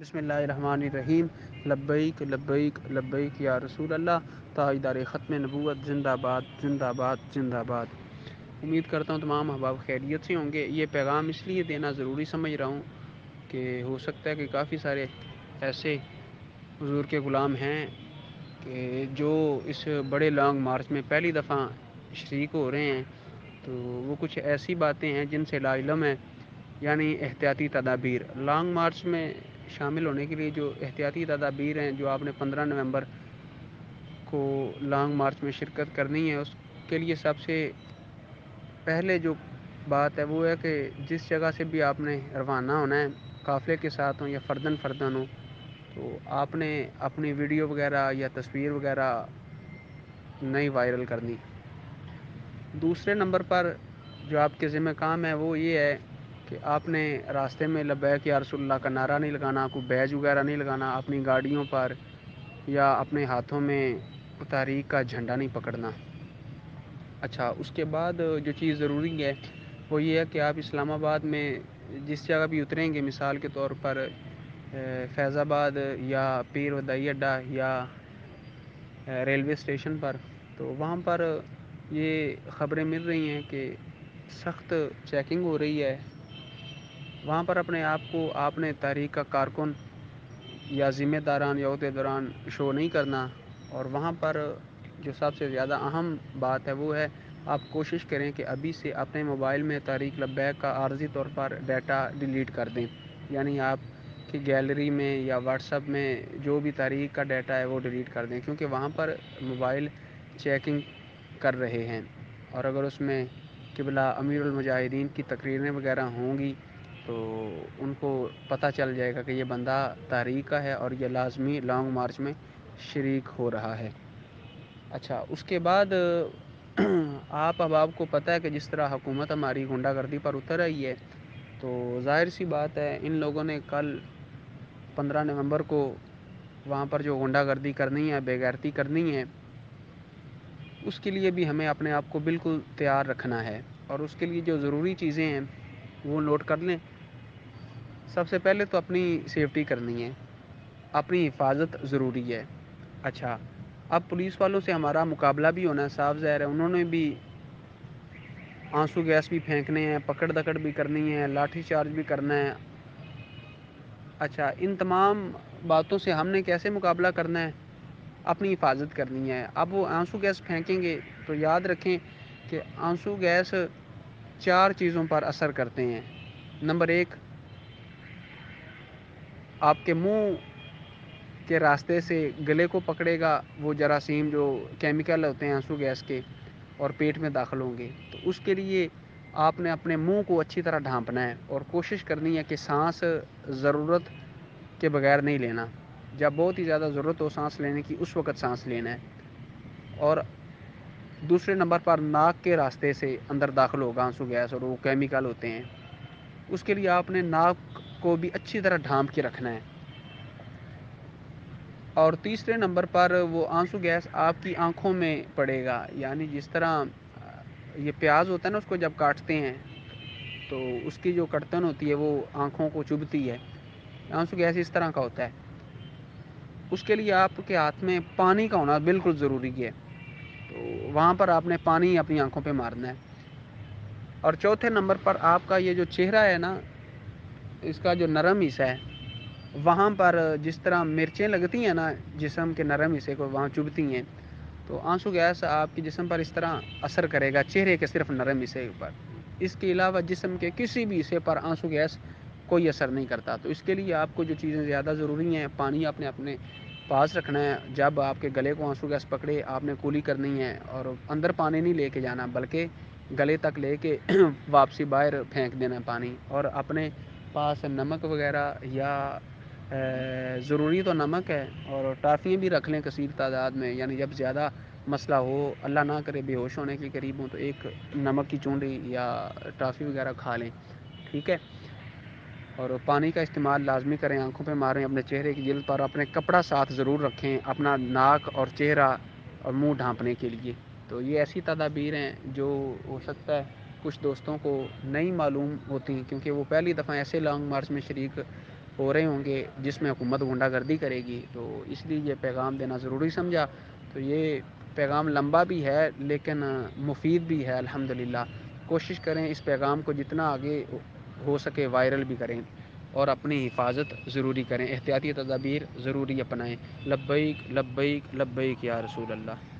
بسم اللہ الرحمن الرحیم۔ لبیک لبیک لبیک یا رسول اللہ، تاجدار ختم نبوت، زندہ باد زندہ باد زندہ باد۔ امید کرتا ہوں تمام احباب خیریت سے ہوں گے۔ یہ پیغام اس لیے دینا ضروری سمجھ رہا ہوں کہ ہو سکتا ہے کہ کافی سارے ایسے حضور کے غلام ہیں کہ جو اس بڑے لانگ مارچ میں پہلی دفعہ شریک ہو رہے ہیں، تو وہ کچھ ایسی باتیں ہیں جن سے لا علم ہے، یعنی احتیاطی تدابیر۔ لانگ مارچ میں شامل ہونے کے لیے جو احتیاطی تدابیر ہیں، جو آپ نے 15 نومبر کو لانگ مارچ میں شرکت کرنی ہے، اس کے لیے سب سے پہلے جو بات ہے وہ ہے کہ جس جگہ سے بھی آپ نے روانہ ہونا ہے، قافلے کے ساتھ ہوں یا فردن فردن ہوں، تو آپ نے اپنی ویڈیو وغیرہ یا تصویر وغیرہ نہیں وائرل کرنی۔ دوسرے نمبر پر جو آپ کے ذمہ کام ہے وہ یہ ہے کہ آپ نے راستے میں لبیک یا رسول اللہ کا نعرہ نہیں لگانا، کوئی بیج وغیرہ نہیں لگانا، اپنی گاڑیوں پر یا اپنے ہاتھوں میں تحریک کا جھنڈا نہیں پکڑنا۔ اچھا، اس کے بعد جو چیز ضروری ہے وہ یہ ہے کہ آپ اسلام آباد میں جس جگہ بھی اتریں گے، مثال کے طور پر فیض آباد یا پیر ودائی اڈہ یا ریلوے اسٹیشن پر، تو وہاں پر یہ خبریں مل رہی ہیں کہ سخت چیکنگ ہو رہی ہے۔ وہاں پر اپنے آپ کو آپ نے تحریک کا کارکن یا ذمہ داران یا عہدیداران شو نہیں کرنا، اور وہاں پر جو سب سے زیادہ اہم بات ہے وہ ہے آپ کوشش کریں کہ ابھی سے اپنے موبائل میں تحریک لبیک کا عارضی طور پر ڈیٹا ڈیلیٹ کر دیں، یعنی آپ کی گیلری میں یا واٹس ایپ میں جو بھی تحریک کا ڈیٹا ہے وہ ڈیلیٹ کر دیں، کیونکہ وہاں پر موبائل چیکنگ کر رہے ہیں، اور اگر اس میں قبلہ امیر المجاہدین کی تقریریں وغیرہ ہوں گی تو ان کو پتہ چل جائے گا کہ یہ بندہ تحریک کا ہے اور یہ لازمی لانگ مارچ میں شریک ہو رہا ہے۔ اچھا، اس کے بعد آپ احباب کو پتہ ہے کہ جس طرح حکومت ہماری غنڈہ گردی پر اتر رہی ہے، تو ظاہر سی بات ہے ان لوگوں نے کل 15 نومبر کو وہاں پر جو غنڈہ گردی کرنی ہے، بے غیرتی کرنی ہے، اس کے لیے بھی ہمیں اپنے آپ کو بالکل تیار رکھنا ہے، اور اس کے لیے جو ضروری چیزیں ہیں وہ نوٹ کر لیں۔ سب سے پہلے تو اپنی سیفٹی کرنی ہے، اپنی حفاظت ضروری ہے۔ اچھا، اب پولیس والوں سے ہمارا مقابلہ بھی ہونا ہے، صاف ظاہر ہے انہوں نے بھی آنسو گیس بھی پھینکنے ہیں، پکڑ دکڑ بھی کرنی ہے، لاٹھی چارج بھی کرنا ہے۔ اچھا، ان تمام باتوں سے ہم نے کیسے مقابلہ کرنا ہے؟ اپنی حفاظت کرنی ہے۔ اب وہ آنسو گیس پھینکیں گے تو یاد رکھیں کہ آنسو گیس 4 چیزوں پر اثر کرتے ہیں۔ نمبر 1، آپ کے منہ کے راستے سے گلے کو پکڑے گا وہ جراثیم جو کیمیکل ہوتے ہیں آنسو گیس کے، اور پیٹ میں داخل ہوں گے، تو اس کے لیے آپ نے اپنے منہ کو اچھی طرح ڈھانپنا ہے اور کوشش کرنی ہے کہ سانس ضرورت کے بغیر نہیں لینا۔ جب بہت ہی زیادہ ضرورت ہو سانس لینے کی اس وقت سانس لینا ہے، اور دوسرے نمبر پر ناک کے راستے سے اندر داخل ہوگا آنسو گیس اور وہ کیمیکل ہوتے ہیں، اس کے لیے آپ نے ناک کو بھی اچھی طرح ڈھانپ کے رکھنا ہے۔ اور تیسرے نمبر پر وہ آنسو گیس آپ کی آنکھوں میں پڑے گا، یعنی جس طرح یہ پیاز ہوتا ہے نا، اس کو جب کاٹتے ہیں تو اس کی جو کٹتن ہوتی ہے وہ آنکھوں کو چبھتی ہے، آنسو گیس اس طرح کا ہوتا ہے۔ اس کے لیے آپ کے ہاتھ میں پانی کا ہونا بالکل ضروری ہے، تو وہاں پر آپ نے پانی اپنی آنکھوں پہ مارنا ہے۔ اور چوتھے نمبر پر آپ کا یہ جو چہرہ ہے نا، اس کا جو نرم حصہ ہے، وہاں پر جس طرح مرچیں لگتی ہیں نا جسم کے نرم حصے کو، وہاں چبھتی ہیں، تو آنسو گیس آپ کے جسم پر اس طرح اثر کرے گا، چہرے کے صرف نرم حصے پر۔ اس کے علاوہ جسم کے کسی بھی حصے پر آنسو گیس کوئی اثر نہیں کرتا۔ تو اس کے لیے آپ کو جو چیزیں زیادہ ضروری ہیں، پانی آپ نے اپنے پاس رکھنا ہے، جب آپ کے گلے کو آنسو گیس پکڑے آپ نے کولی کرنی ہے، اور اندر پانی نہیں لے کے جانا بلکہ گلے تک لے کے واپسی باہر پھینک دینا پانی، اور اپنے پاس نمک وغیرہ یا ضروری تو نمک ہے، اور ٹافیاں بھی رکھ لیں کثیر تعداد میں، یعنی جب زیادہ مسئلہ ہو، اللہ نہ کرے بے ہوش ہونے کے قریب ہوں، تو ایک نمک کی چونڈی یا ٹافی وغیرہ کھا لیں، ٹھیک ہے۔ اور پانی کا استعمال لازمی کریں، آنکھوں پہ ماریں، اپنے چہرے کی جلد پر اپنے کپڑا ساتھ ضرور رکھیں اپنا ناک اور چہرہ اور منہ ڈھانپنے کے لیے۔ تو یہ ایسی تدابیر ہیں جو ہو سکتا ہے کچھ دوستوں کو نہیں معلوم ہوتی، کیونکہ وہ پہلی دفعہ ایسے لانگ مارچ میں شریک ہو رہے ہوں گے جس میں حکومت غنڈہ گردی کرے گی، تو اس لیے یہ پیغام دینا ضروری سمجھا۔ تو یہ پیغام لمبا بھی ہے لیکن مفید بھی ہے الحمدللہ۔ کوشش کریں اس پیغام کو جتنا آگے ہو سکے وائرل بھی کریں، اور اپنی حفاظت ضروری کریں، احتیاطی تدابیر ضروری اپنائیں۔ لبیک لبیک لبیک یا رسول اللہ۔